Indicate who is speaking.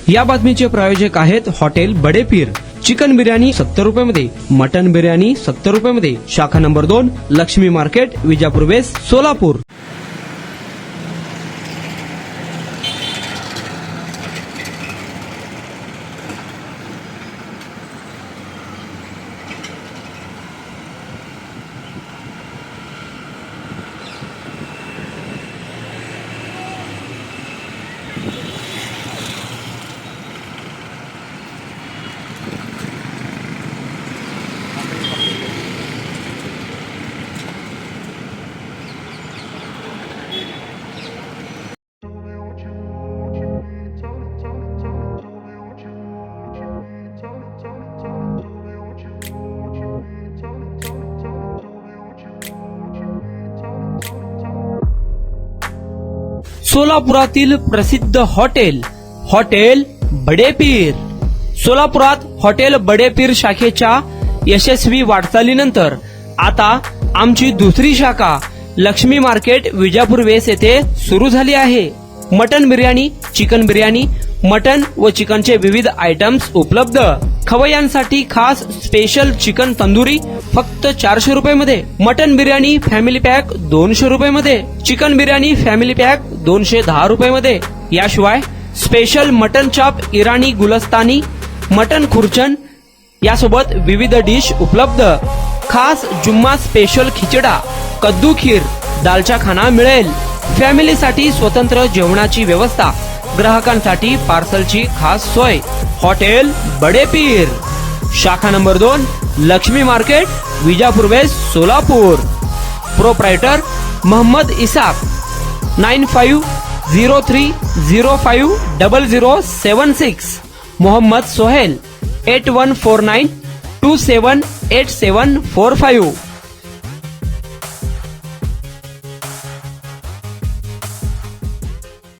Speaker 1: या बातमीचे प्रायोजक आहेत हॉटेल बडे पीर। चिकन बिर्याणी 70 रुपयामध्ये, मटन बिर्याणी 70 रुपयामध्ये। शाखा number 2, Laxmi market, Vijapur west, Solapur. सोलापुरातील प्रसिद्ध हॉटेल हॉटेल बडे पीर। सोलापुरात हॉटेल बडे पीर शाखेच्या यशस्वी वाटचालीनंतर आता आमची दुसरी शाखा लक्ष्मी मार्केट, विजापूर वेस्ट येथे सुरू झाली आहे। Mutton biryani, chicken biryani, mutton व चिकनचे विविध आयटम्स उपलब्ध। खवय्यांसाठी खास स्पेशल चिकन तंदुरी फक्त 400 रुपयामध्ये, मटन बिर्याणी फॅमिली पॅक 200 रुपयामध्ये, चिकन बिर्याणी फॅमिली पॅक 210 रुपयामध्ये। याशिवाय स्पेशल मटन चाप, इराणी गुलस्तानी, मटन खुर्चन यासोबत विविध डिश उपलब्ध। खास जुम्मा स्पेशल खिचडा, कद्दू खीर, दालचा खाना मिळेल। फॅमिलीसाठी स्वतंत्र जेवणाची व्यवस्था, ग्राहकांसाठी पार्सलची खास सोय। हॉटेल बडे पीर, शाखा number 2, Laxmi market, Vijapur west, Solapur. Proprietor Mohammad Isaq, 9503050076। Mohammad Sohail, 8149278745।